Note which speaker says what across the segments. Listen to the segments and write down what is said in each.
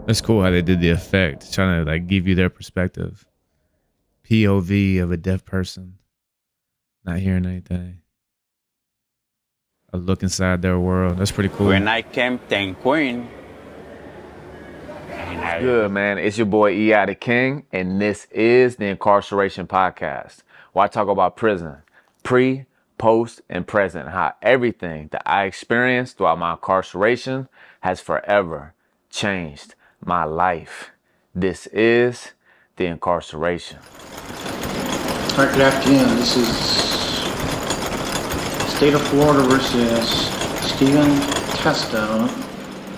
Speaker 1: That's cool how they did the effect, trying to like give you their perspective, POV of a deaf person not hearing anything, a look inside their world. That's pretty cool.
Speaker 2: When I came to Queen,
Speaker 3: Good, man. It's your boy E.I. the King, and this is the Incarceration Podcast, where I talk about prison, pre, post, and present, how everything that I experienced throughout my incarceration has forever changed my life. This is the Incarceration.
Speaker 4: All right, good afternoon. This is State of Florida versus Stephen Testo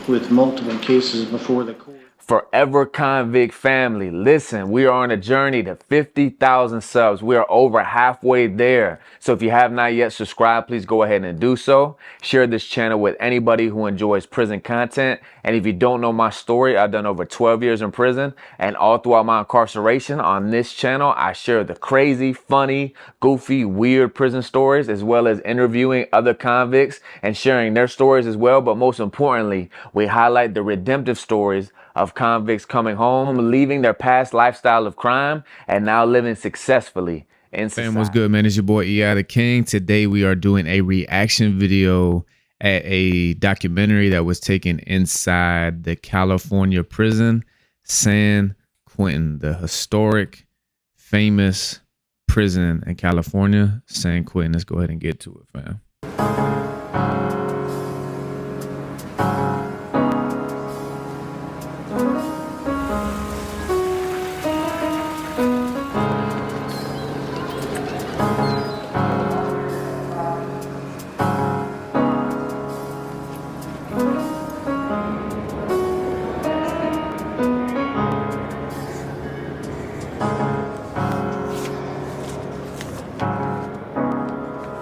Speaker 4: with multiple cases before the court.
Speaker 3: Forever Convict family, listen, we are on a journey to 50,000 subs. We are over halfway there. So if you have not yet subscribed, please go ahead and do so. Share this channel with anybody who enjoys prison content. And if you don't know my story, I've done over 12 years in prison. And all throughout my incarceration on this channel, I share the crazy, funny, goofy, weird prison stories, as well as interviewing other convicts and sharing their stories as well. But most importantly, we highlight the redemptive stories of convicts coming home, leaving their past lifestyle of crime, and now living successfully in society.
Speaker 1: Fam, what's good, man? It's your boy E.I. the King. Today we are doing a reaction video at a documentary that was taken inside the California prison, San Quentin, the historic, famous prison in California, San Quentin. Let's go ahead and get to it, fam.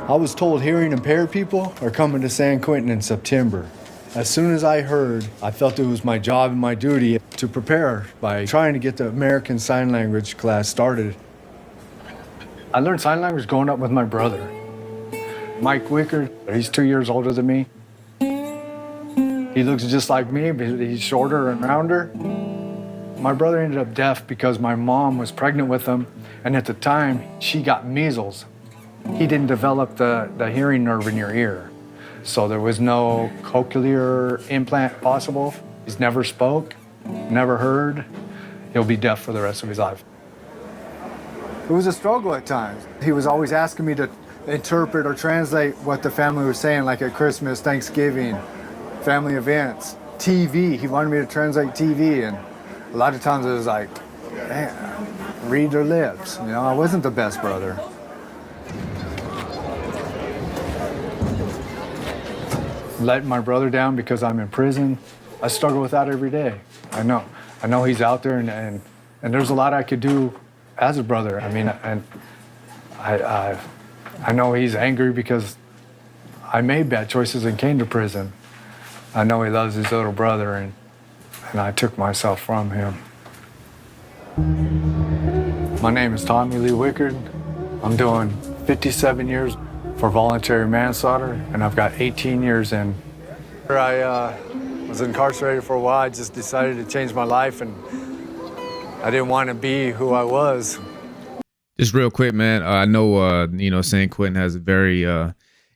Speaker 5: I was told hearing impaired people are coming to San Quentin in September. As soon as I heard, I felt it was my job and my duty to prepare by trying to get the American Sign Language class started. I learned sign language growing up with my brother, Mike Wickard. He's 2 years older than me. He looks just like me, but he's shorter and rounder. My brother ended up deaf because my mom was pregnant with him, and at the time, she got measles. He didn't develop the hearing nerve in your ear, so there was no cochlear implant possible. He's never spoke, never heard. He'll be deaf for the rest of his life. It was a struggle at times. He was always asking me to interpret or translate what the family was saying, like at Christmas, Thanksgiving, family events, TV. He wanted me to translate TV, and a lot of times it was like, man, read their lips. You know, I wasn't the best brother. Letting my brother down because I'm in prison, I struggle with that every day. I know he's out there, and there's a lot I could do as a brother. I mean, and I know he's angry because I made bad choices and came to prison. I know he loves his little brother, and I took myself from him. My name is Tommy Lee Wickard. I'm doing 57 years for voluntary manslaughter, and I've got 18 years in. I was incarcerated for a while. I just decided to change my life, and I didn't want to be who I was.
Speaker 1: Just real quick, man. I know, San Quentin has a very,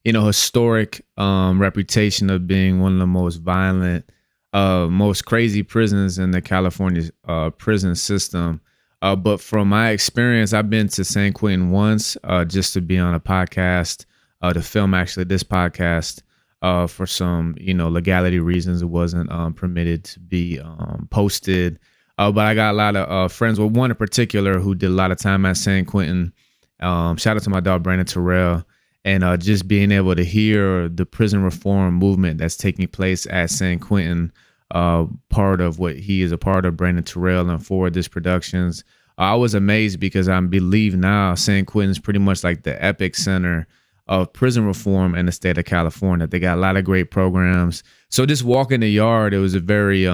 Speaker 1: historic reputation of being one of the most violent, most crazy prisons in the California prison system. But from my experience, I've been to San Quentin once just to be on a podcast, to film actually this podcast for some, legality reasons. It wasn't permitted to be posted. But I got a lot of friends, well, one in particular who did a lot of time at San Quentin. Shout out to my dog, Brandon Terrell. And just being able to hear the prison reform movement that's taking place at San Quentin, part of what he is a part of, Brandon Terrell and Forward This Productions. I was amazed because I believe now San Quentin is pretty much like the epic center of prison reform in the state of California. They got a lot of great programs. So just walking the yard, it was a very,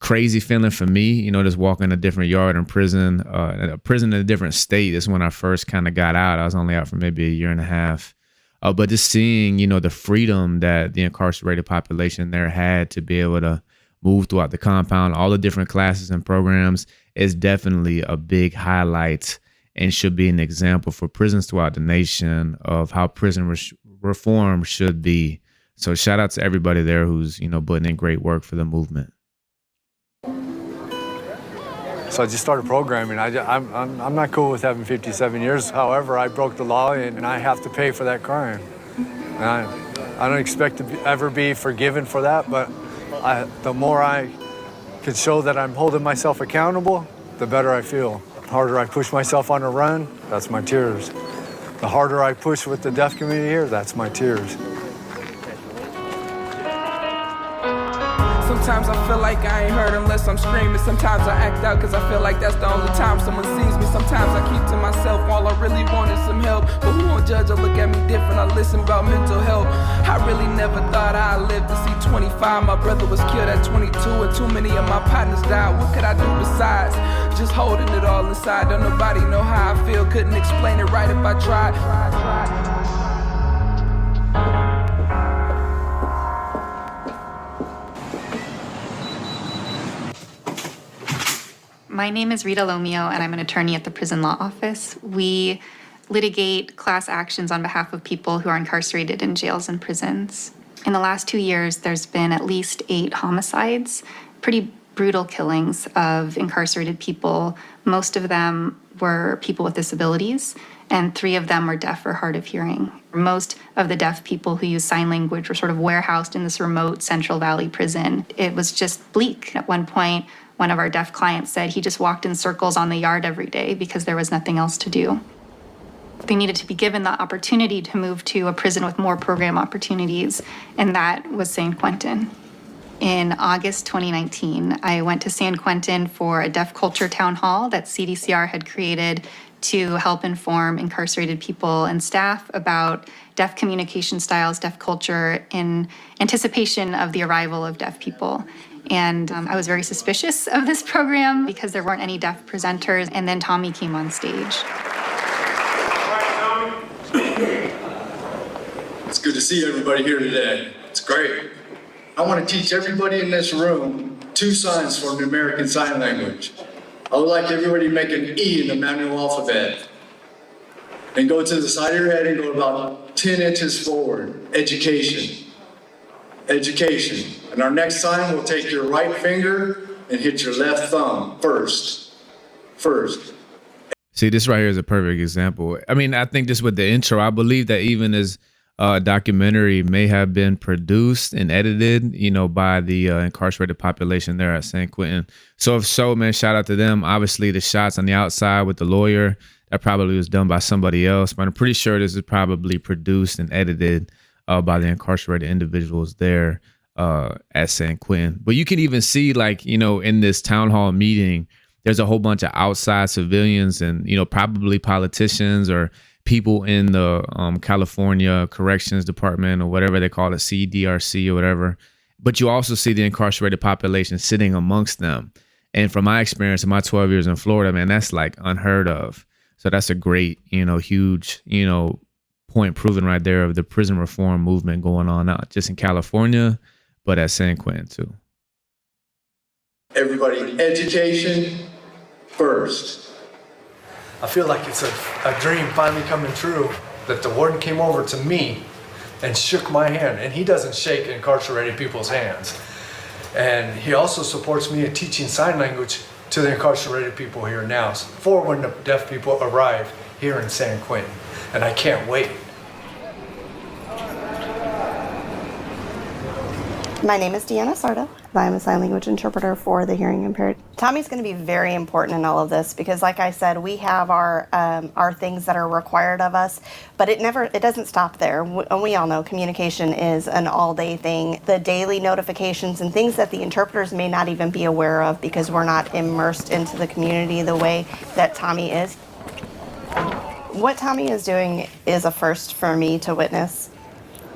Speaker 1: crazy feeling for me, just walking a different yard in prison, a prison in a different state. Is when I first kind of got out. I was only out for maybe a year and a half. But just seeing, the freedom that the incarcerated population there had to be able to move throughout the compound, all the different classes and programs is definitely a big highlight and should be an example for prisons throughout the nation of how prison reform should be. So shout out to everybody there who's, putting in great work for the movement.
Speaker 5: So I just started programming. I'm not cool with having 57 years. However, I broke the law and I have to pay for that crime. And I don't expect to ever be forgiven for that, but the more I can show that I'm holding myself accountable, the better I feel. The harder I push myself on a run, that's my tears. The harder I push with the deaf community here, that's my tears.
Speaker 6: Sometimes I feel like I ain't heard unless I'm screaming. Sometimes I act out cause I feel like that's the only time someone sees me. Sometimes I keep to myself, all I really want is some help. But who won't judge or look at me different? I listen about mental health. I really never thought I'd live to see 25. My brother was killed at 22 and too many of my partners died. What could I do besides just holding it all inside? Don't nobody know how I feel, couldn't explain it right if I tried.
Speaker 7: My name is Rita Lomeo, and I'm an attorney at the Prison Law Office. We litigate class actions on behalf of people who are incarcerated in jails and prisons. In the last 2 years, there's been at least 8 homicides, pretty brutal killings of incarcerated people. Most of them were people with disabilities, and 3 of them were deaf or hard of hearing. Most of the deaf people who use sign language were sort of warehoused in this remote Central Valley prison. It was just bleak. At one point, one of our deaf clients said he just walked in circles on the yard every day because there was nothing else to do. They needed to be given the opportunity to move to a prison with more program opportunities, and that was San Quentin. In August 2019, I went to San Quentin for a deaf culture town hall that CDCR had created to help inform incarcerated people and staff about deaf communication styles, deaf culture, in anticipation of the arrival of deaf people. And I was very suspicious of this program because there weren't any deaf presenters, and then Tommy came on stage.
Speaker 5: It's good to see everybody here today. It's great. I want to teach everybody in this room 2 signs for the American Sign Language. I would like everybody to make an E in the manual alphabet. And go to the side of your head and go about 10 inches forward. Education. Education. And our next sign, we'll take your right finger and hit your left thumb first.
Speaker 1: See, this right here is a perfect example. I mean, I think just with the intro, I believe that even as a documentary may have been produced and edited, by the incarcerated population there at San Quentin. So if so, man, shout out to them. Obviously, the shots on the outside with the lawyer, that probably was done by somebody else. But I'm pretty sure this is probably produced and edited by the incarcerated individuals there at San Quentin. But you can even see, in this town hall meeting, there's a whole bunch of outside civilians and, probably politicians or people in the California Corrections Department or whatever they call it, CDRC or whatever. But you also see the incarcerated population sitting amongst them. And from my experience in my 12 years in Florida, man, that's like unheard of. So that's a great, huge, point proven right there of the prison reform movement going on, not just in California, but at San Quentin too.
Speaker 5: Everybody, education first. I feel like it's a dream finally coming true that the warden came over to me and shook my hand. And he doesn't shake incarcerated people's hands. And he also supports me in teaching sign language to the incarcerated people here now for when the deaf people arrive here in San Quentin. And I can't wait.
Speaker 8: My name is Deanna Sarda. I'm a sign language interpreter for the hearing impaired. Tommy's going to be very important in all of this because, like I said, we have our things that are required of us, but it doesn't stop there. We all know communication is an all-day thing. The daily notifications and things that the interpreters may not even be aware of because we're not immersed into the community the way that Tommy is. What Tommy is doing is a first for me to witness.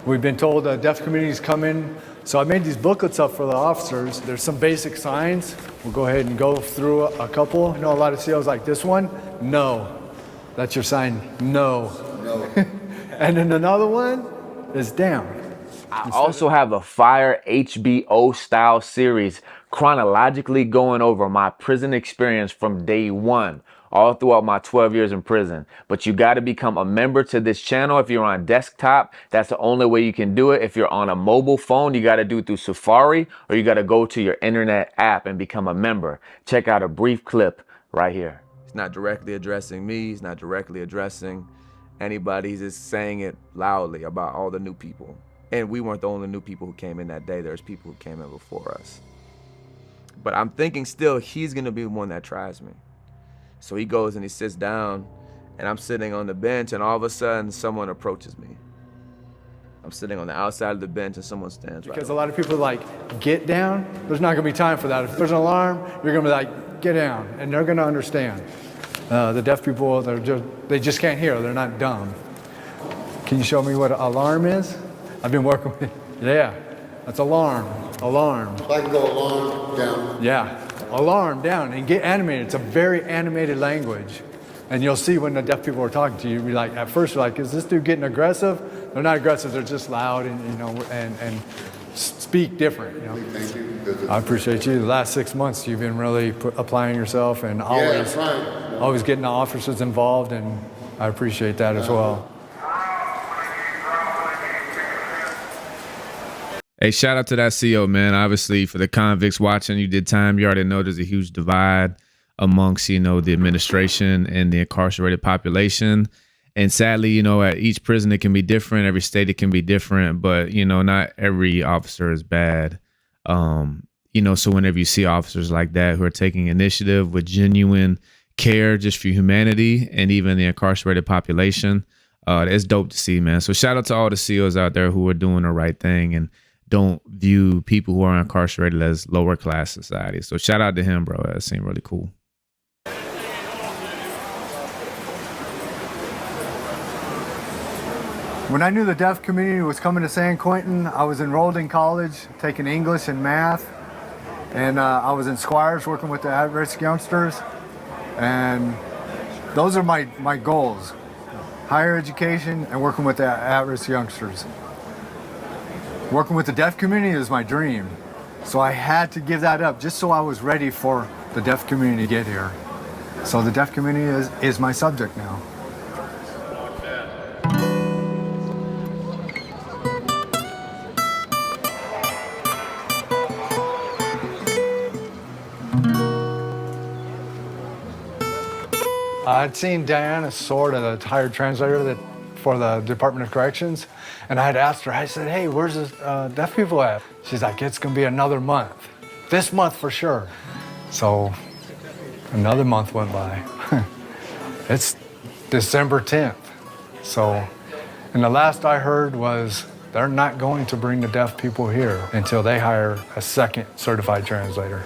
Speaker 5: We've been told that deaf communities come in. So I made these booklets up for the officers. There's some basic signs. We'll go ahead and go through a couple. A lot of COs like this one, no. That's your sign, no. And then another one is down.
Speaker 3: I also have a fire HBO style series chronologically going over my prison experience from day one, all throughout my 12 years in prison. But you got to become a member to this channel. If you're on desktop, that's the only way you can do it. If you're on a mobile phone, you got to do it through Safari, or you got to go to your internet app and become a member. Check out a brief clip right here. He's not directly addressing me. He's not directly addressing anybody. He's just saying it loudly about all the new people. And we weren't the only new people who came in that day. There's people who came in before us. But I'm thinking still he's gonna be the one that tries me. So he goes and he sits down, and I'm sitting on the bench, and all of a sudden someone approaches me. I'm sitting on the outside of the bench and someone stands right
Speaker 5: Because a lot of people are like, get down. There's not gonna be time for that. If there's an alarm, you're gonna be like, get down, and they're gonna understand. The deaf people, they just can't hear. They're not dumb. Can you show me what an alarm is? I've been working with, yeah, that's alarm, alarm.
Speaker 9: I can go alarm down.
Speaker 5: Yeah, alarm down and get animated. It's a very animated language. And you'll see when the deaf people are talking to you, you'll be like, at first you're like, is this dude getting aggressive? They're not aggressive, they're just loud and, you know, and speak different, you know.
Speaker 9: Thank you.
Speaker 5: I appreciate you. The last 6 months, you've been really applying yourself and always getting the officers involved, and I appreciate that as well.
Speaker 1: Hey, shout out to that CO, man. Obviously, for the convicts watching, you did time. You already know there's a huge divide amongst, you know, the administration and the incarcerated population. And sadly, you know, at each prison, it can be different. Every state, it can be different. But, you know, not every officer is bad. You know, so whenever you see officers like that who are taking initiative with genuine care just for humanity and even the incarcerated population, it's dope to see, man. So shout out to all the COs out there who are doing the right thing and don't view people who are incarcerated as lower class society. So shout out to him, bro. That seemed really cool.
Speaker 5: When I knew the deaf community was coming to San Quentin, I was enrolled in college, taking English and math, and I was in Squires working with the at-risk youngsters, and those are my goals: higher education and working with the at-risk youngsters. Working with the deaf community is my dream, so I had to give that up just so I was ready for the deaf community to get here. So the deaf community is my subject now. I'd seen Diana Sword, the hired translator for the Department of Corrections, and I had asked her, I said, hey, where's the deaf people at? She's like, it's gonna be another month. This month for sure. So another month went by. It's December 10th. So, and the last I heard was they're not going to bring the deaf people here until they hire a second certified translator.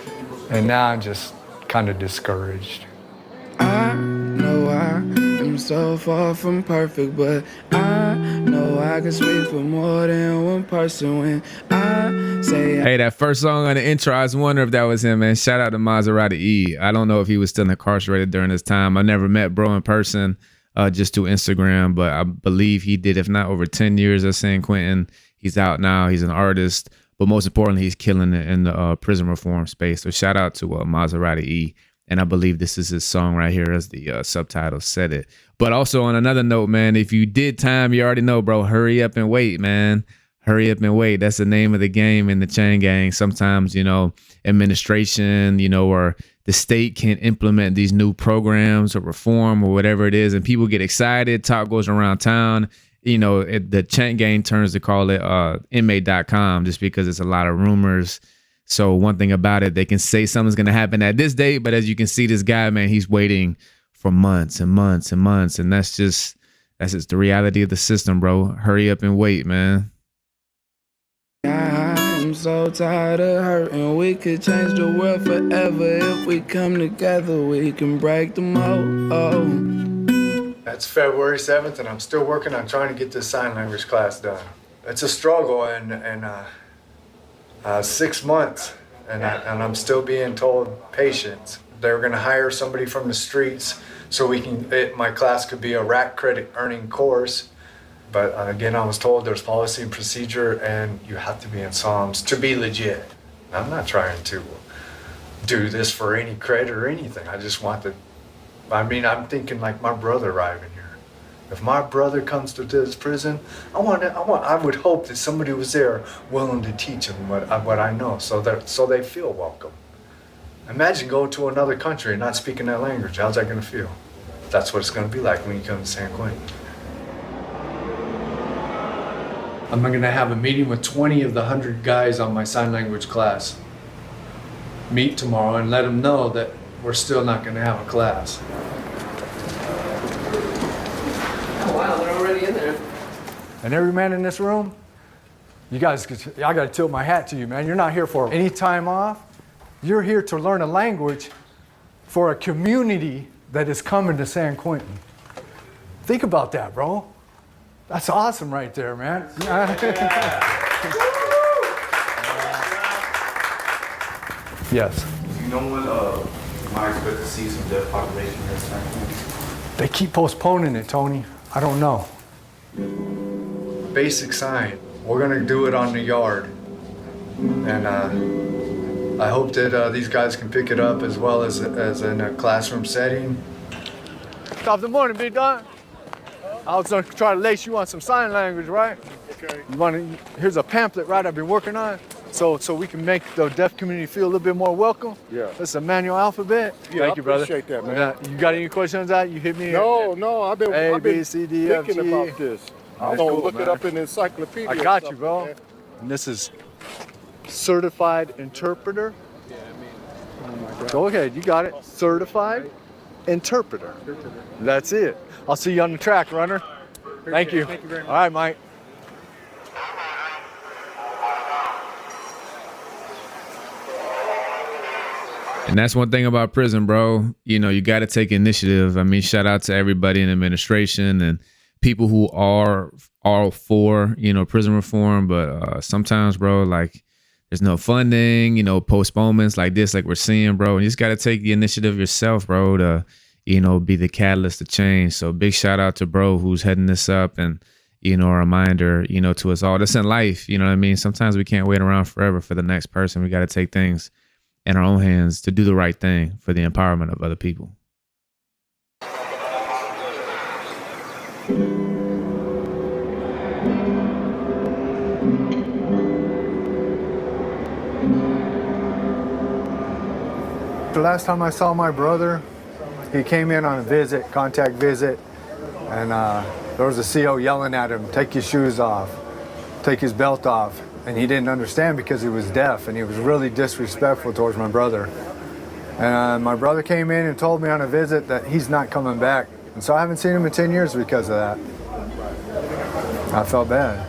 Speaker 5: And now I'm just kind of discouraged.
Speaker 6: I know I am so far from perfect, but I know I can speak for more than one person when I say.
Speaker 1: Hey, that first song on the intro, I was wondering if that was him, man. Shout out to Maserati E. I don't know if he was still incarcerated during this time. I never met bro in person, just through Instagram, but I believe he did, if not over 10 years at San Quentin. He's out now. He's an artist, but most importantly, he's killing it in the prison reform space. So shout out to Maserati E. And I believe this is his song right here, as the subtitle said it. But also on another note, man, if you did time, you already know, bro, hurry up and wait, man. Hurry up and wait. That's the name of the game in the chain gang. Sometimes, you know, administration, you know, or the state can't implement these new programs or reform or whatever it is. And people get excited. Talk goes around town. You know, the chain gang turns to call it inmate.com just because it's a lot of rumors. So one thing about it, they can say something's going to happen at this date, but as you can see, this guy, man, he's waiting for months and months and months. And that's just the reality of the system, bro. Hurry up and wait, man.
Speaker 6: I'm so tired of hurting. We could change the world forever. If we come together, we can break the mold.
Speaker 5: It's February 7th, and I'm still working on trying to get this sign language class done. It's a struggle, and 6 months, and I'm still being told patience. They're going to hire somebody from the streets so my class could be a rack credit earning course. But again, I was told there's policy and procedure, and you have to be in Psalms to be legit. I'm not trying to do this for any credit or anything. I just want to. I'm thinking like my brother arriving here. If my brother comes to this prison, I would hope that somebody was there willing to teach them what I know, so they feel welcome. Imagine going to another country and not speaking that language. How's that going to feel? That's what it's going to be like when you come to San Quentin. I'm going to have a meeting with 20 of the 100 guys on my sign language class. Meet tomorrow and let them know that we're still not going to have a class.
Speaker 10: Oh wow, they're already in there.
Speaker 5: And every man in this room, I got to tilt my hat to you, man. You're not here for any time off. You're here to learn a language for a community that is coming to San Quentin. Think about that, bro. That's awesome right there, man. Yes.
Speaker 11: You know when I expect to see some deaf population here in San Quentin?
Speaker 5: They keep postponing it, Tony. I don't know. Basic sign. We're gonna do it on the yard. And I hope that these guys can pick it up as well as in a classroom setting. Top of the morning, big dog. I was gonna try to lace you on some sign language, right? Okay. Here's a pamphlet, right, I've been working on. So we can make the deaf community feel a little bit more welcome. Yeah. This is a manual alphabet.
Speaker 9: Yeah,
Speaker 5: Thank you, brother.
Speaker 9: Appreciate that, man.
Speaker 5: You got any questions on that? You hit me.
Speaker 9: No, I've been
Speaker 5: A, B, C, D, F, G.
Speaker 9: thinking about this. I'm
Speaker 5: That's
Speaker 9: gonna
Speaker 5: cool,
Speaker 9: look
Speaker 5: man.
Speaker 9: it up in the encyclopedia.
Speaker 5: I got you, bro. And this is certified interpreter. Yeah, oh my God. Go ahead, you got it. Certified interpreter. That's it. I'll see you on the track, runner. Thank you. Thank you very much. All right, Mike.
Speaker 1: And that's one thing about prison, bro. You know, you got to take initiative. I mean, shout out to everybody in administration and people who are all for, you know, prison reform. But sometimes, bro, like there's no funding, you know, postponements like this, like we're seeing, bro. And you just got to take the initiative yourself, bro, to, you know, be the catalyst to change. So big shout out to bro who's heading this up, and, you know, a reminder, you know, to us all. This in life, you know what I mean? Sometimes we can't wait around forever for the next person. We got to take things in our own hands to do the right thing for the empowerment of other people.
Speaker 5: The last time I saw my brother, he came in on a visit, contact visit, and there was a CO yelling at him, take your shoes off, take his belt off. And he didn't understand because he was deaf, and he was really disrespectful towards my brother. And my brother came in and told me on a visit that he's not coming back. And so I haven't seen him in 10 years because of that. I felt bad.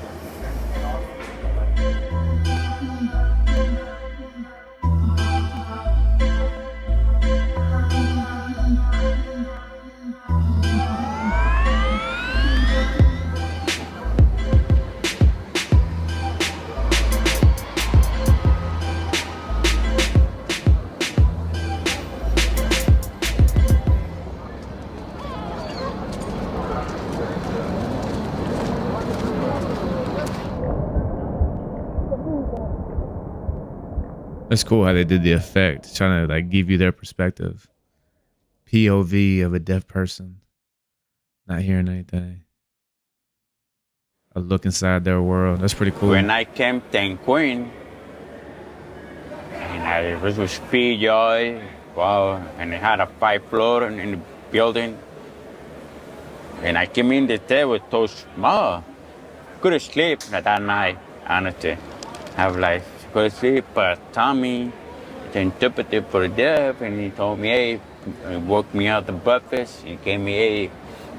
Speaker 1: It's cool how they did the effect, trying to like give you their perspective. POV of a deaf person, not hearing anything. A look inside their world. That's pretty cool.
Speaker 2: When I came to San Quentin, and I was with speed joy, wow, and it had a 5th floor in the building. And I came in the day with so small. Couldn't sleep that night, honestly. Have like couldn't sleep, but Tommy, the interpreter for the deaf, and he told me, hey, he woke me out the breakfast. He gave me, hey,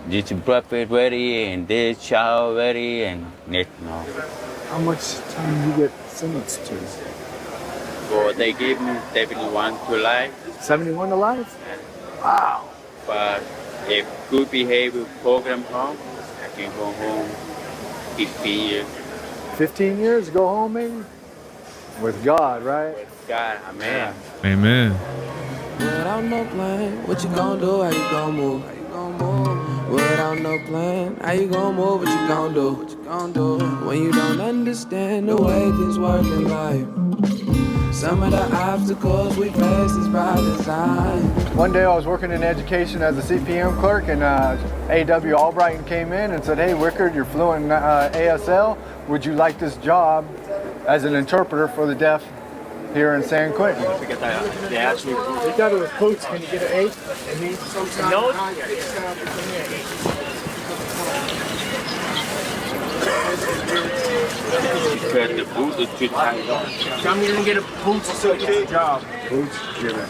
Speaker 2: this breakfast ready, and this shower ready, and you know.
Speaker 5: How much time do you get sentenced to?
Speaker 2: So they gave me 71 to life.
Speaker 5: 71 to life? Wow.
Speaker 2: But if good behavior program home, I can go home 15 years.
Speaker 5: 15 years, go home maybe? With God, right?
Speaker 2: With God, amen.
Speaker 1: Amen.
Speaker 10: Without no plan, what you gonna do? How you gonna move? How you gonna move?
Speaker 6: without no plan. How you gon' move, what you gon' do? What you gon' do when you don't understand the way things work in life? Some of the obstacles we face is by design.
Speaker 5: One day I was working in education as a CPM clerk, and A.W. Albrighton came in and said, "Hey, Wickard, you're fluent in ASL. Would you like this job as an interpreter for the deaf here in San Quentin?"
Speaker 9: They actually. You got it with boots. Can you get an 8? It needs some note.
Speaker 2: Because the boot is too tight.
Speaker 9: Tell me you didn't get a boots so you get a job. Boots, give it.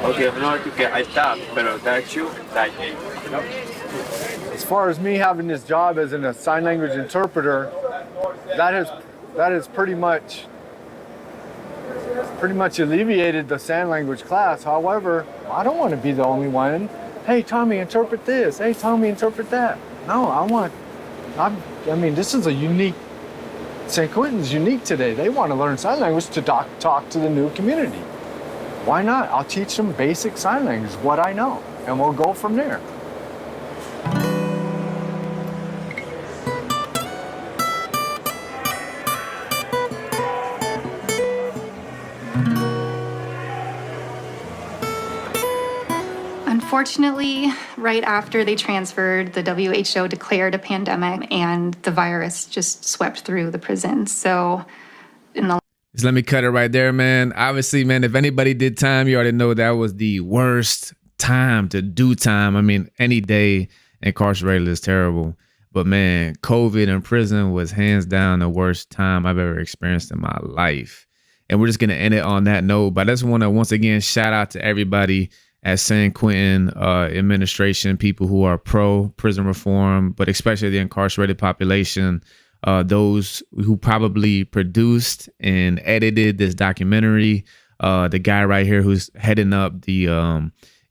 Speaker 2: Okay, no, que ahí está, pero that you, that you.
Speaker 5: As far as me having this job as a sign language interpreter, that has pretty much alleviated the sign language class. However, I don't want to be the only one. Hey, Tommy, interpret this. Hey, Tommy, interpret that. No, I mean, this is a unique, San Quentin's unique today. They want to learn sign language to talk to the new community. Why not? I'll teach them basic sign language, what I know, and we'll go from there.
Speaker 7: Unfortunately, right after they transferred, the WHO declared a pandemic and the virus just swept through the prisons. So
Speaker 1: Just let me cut it right there, man. Obviously, man, if anybody did time, you already know that was the worst time to do time. I mean, any day incarcerated is terrible. But man, COVID in prison was hands down the worst time I've ever experienced in my life. And we're just going to end it on that note. But I just want to once again shout out to everybody at San Quentin administration, people who are pro prison reform, but especially the incarcerated population, those who probably produced and edited this documentary, the guy right here who's heading up the,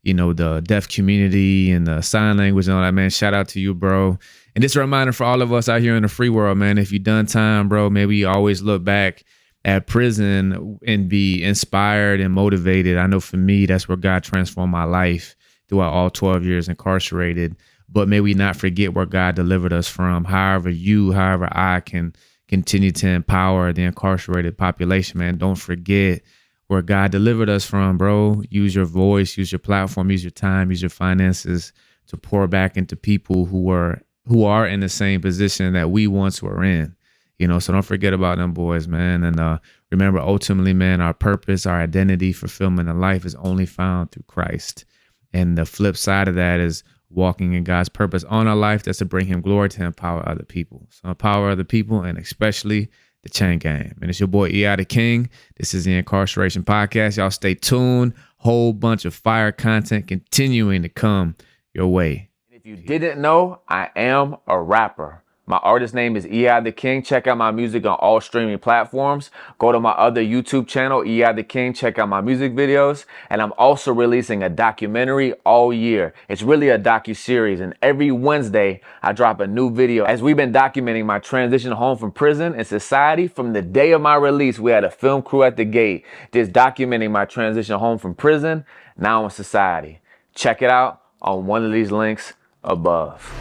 Speaker 1: the deaf community and the sign language and all that, man. Shout out to you, bro. And just a reminder for all of us out here in the free world, man, if you done time, bro, maybe you always look back at prison and be inspired and motivated. I know for me, that's where God transformed my life throughout all 12 years incarcerated. But may we not forget where God delivered us from. However I can continue to empower the incarcerated population, man. Don't forget where God delivered us from, bro. Use your voice, use your platform, use your time, use your finances to pour back into people who are in the same position that we once were in. So don't forget about them boys, man. And remember, ultimately, man, our purpose, our identity, fulfillment in life is only found through Christ. And the flip side of that is walking in God's purpose on our life. That's to bring him glory, to empower other people. So empower other people, and especially the chain gang. And it's your boy, E.I. the King. This is the Incarceration Podcast. Y'all stay tuned. Whole bunch of fire content continuing to come your way.
Speaker 3: If you didn't know, I am a rapper. My artist name is E.I. the King. Check out my music on all streaming platforms. Go to my other YouTube channel, E.I. the King. Check out my music videos. And I'm also releasing a documentary all year. It's really a docu-series. And every Wednesday, I drop a new video. As we've been documenting my transition home from prison and society, from the day of my release, we had a film crew at the gate just documenting my transition home from prison, now in society. Check it out on one of these links above.